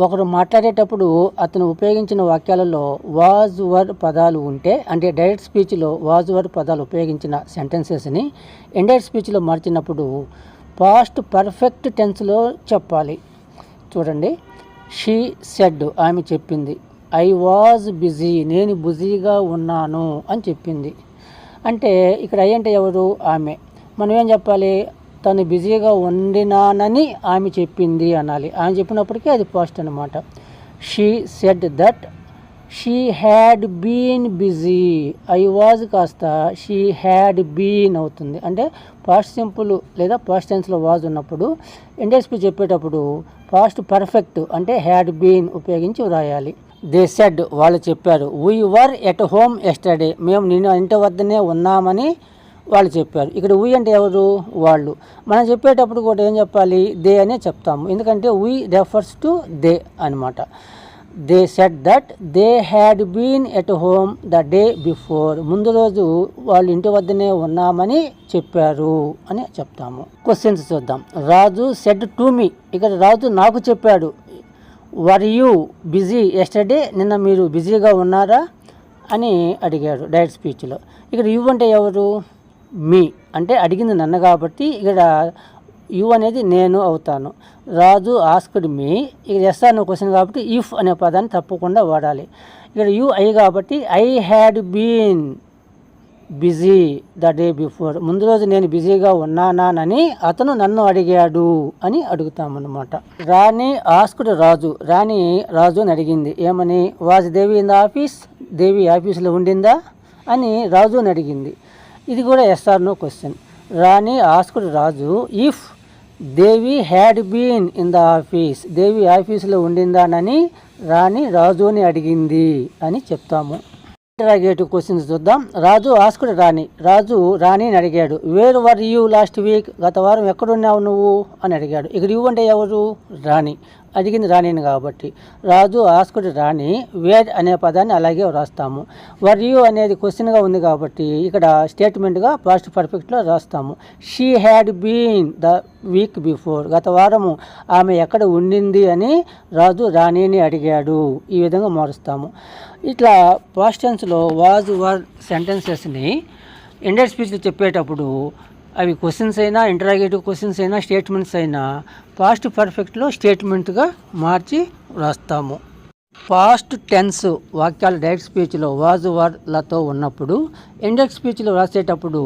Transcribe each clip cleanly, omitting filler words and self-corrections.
ఒకరు మాట్లాడేటప్పుడు అతను ఉపయోగించిన వాక్యాలలో వాజ్ వర్ పదాలు ఉంటే, అంటే డైరెక్ట్ స్పీచ్లో వాజ్ వర్ పదాలు ఉపయోగించిన సెంటెన్సెస్ని ఇండైరెక్ట్ స్పీచ్లో మార్చినప్పుడు పాస్ట్ పర్ఫెక్ట్ టెన్స్లో చెప్పాలి. చూడండి, షీ సెడ్, ఆమె చెప్పింది. ఐ వాజ్ బిజీ, నేను బిజీగా ఉన్నాను అని చెప్పింది. అంటే ఇక్కడ ఐ అంటే ఎవరు? ఆమె. మనం ఏం చెప్పాలి? తను బిజీగా ఉండినానని ఆమె చెప్పింది అనాలి. ఆమె చెప్పినప్పటికీ అది పాస్ట్ అనమాట. She said that she had been busy. I was కాస్త షీ హ్యాడ్ బీన్ అవుతుంది. అంటే పాస్ట్ సింపుల్ లేదా పాస్ట్ టెన్స్లో వాజ్ ఉన్నప్పుడు ఇండైరెక్ట్ స్పీచ్ చెప్పేటప్పుడు పాస్ట్ పర్ఫెక్ట్ అంటే హ్యాడ్ బీన్ ఉపయోగించి వ్రాయాలి. దే సెడ్, వాళ్ళు చెప్పారు. We were at home yesterday, మేము నిన్న ఇంటి వద్దనే ఉన్నామని వాళ్ళు చెప్పారు. ఇక్కడ వీ అంటే ఎవరు? వాళ్ళు. మనం చెప్పేటప్పుడు కూడా ఏం చెప్పాలి? దే అనే చెప్తాము, ఎందుకంటే వీ రెఫర్స్ టు దే అనమాట. They said that they had been at home the day before, ముందు రోజు వాళ్ళు ఇంటి వద్దనే ఉన్నామని చెప్పారు అని చెప్తాము. క్వశ్చన్స్ చూద్దాం. రాజు సెడ్ టు మీ, ఇక్కడ రాజు నాకు చెప్పాడు. వర్ యూ బిజీ ఎస్టర్డే, నిన్న మీరు బిజీగా ఉన్నారా అని అడిగాడు డైరెక్ట్ స్పీచ్లో. ఇక్కడ యూ అంటే ఎవరు? మీ, అంటే అడిగింది నన్ను కాబట్టి ఇక్కడ యూ అనేది నేను అవుతాను. రాజు ఆస్క్డ్ మీ, ఇక్కడ ఎస్ అనే క్వశ్చన్ కాబట్టి ఇఫ్ అనే పదాన్ని తప్పకుండా వాడాలి. ఇక్కడ యూ ఐ కాబట్టి I had been busy the day before, ముందు రోజు నేను బిజీగా ఉన్నానని అతను నన్ను అడిగాడు అని అడుగుతామన్నమాట. రాణి ఆస్క్డ్ రాజు, రాణి రాజుని అడిగింది. ఏమని? Was Devi in the office, Devi ఆఫీసులో ఉండిందా అని రాజుని అడిగింది. ఇది కూడా yes or no question. Rani asked Raju if Devi had been in the office, Devi ఆఫీసులో ఉండిందానని రాణి రాజుని అడిగింది అని చెప్తాము. ఇంటరాగేటివ్ క్వశ్చన్స్ చూద్దాం. రాజు ఆస్క్డ్ రాణి, రాజు రాణిని అడిగాడు. Where were you last week, గత వారం ఎక్కడున్నావు నువ్వు అని అడిగాడు. ఇక్కడ యూ అంటే ఎవరు? రాణి, అడిగింది రాణిని కాబట్టి. రాజు ఆస్క్డ్ రాణి, వేర్ అనే పదాన్ని అలాగే రాస్తాము. వర్ యూ అనేది క్వశ్చన్గా ఉంది కాబట్టి ఇక్కడ స్టేట్మెంట్గా పాస్ట్ పర్ఫెక్ట్లో రాస్తాము. She had been the week before, గత వారము ఆమె ఎక్కడ ఉండింది అని రాజు రాణిని అడిగాడు. ఈ విధంగా మారుస్తాము. ఇట్లా పాస్ట్ టెన్స్లో వాజ్ వర్ సెంటెన్సెస్ని ఇండైరెక్ట్ స్పీచ్లో చెప్పేటప్పుడు అవి క్వశ్చన్స్ అయినా, ఇంటరాగేటివ్ క్వశ్చన్స్ అయినా, స్టేట్మెంట్స్ అయినా పాస్ట్ పర్ఫెక్ట్లో స్టేట్మెంట్గా మార్చి రాస్తాము. పాస్ట్ టెన్స్ వాక్యాలు డైరెక్ట్ స్పీచ్లో వాజ్ వర్లతో ఉన్నప్పుడు ఇండైరెక్ట్ స్పీచ్లో రాసేటప్పుడు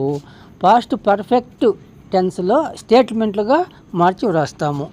పాస్ట్ పర్ఫెక్ట్ టెన్స్లో స్టేట్మెంట్లుగా మార్చి వ్రాస్తాము.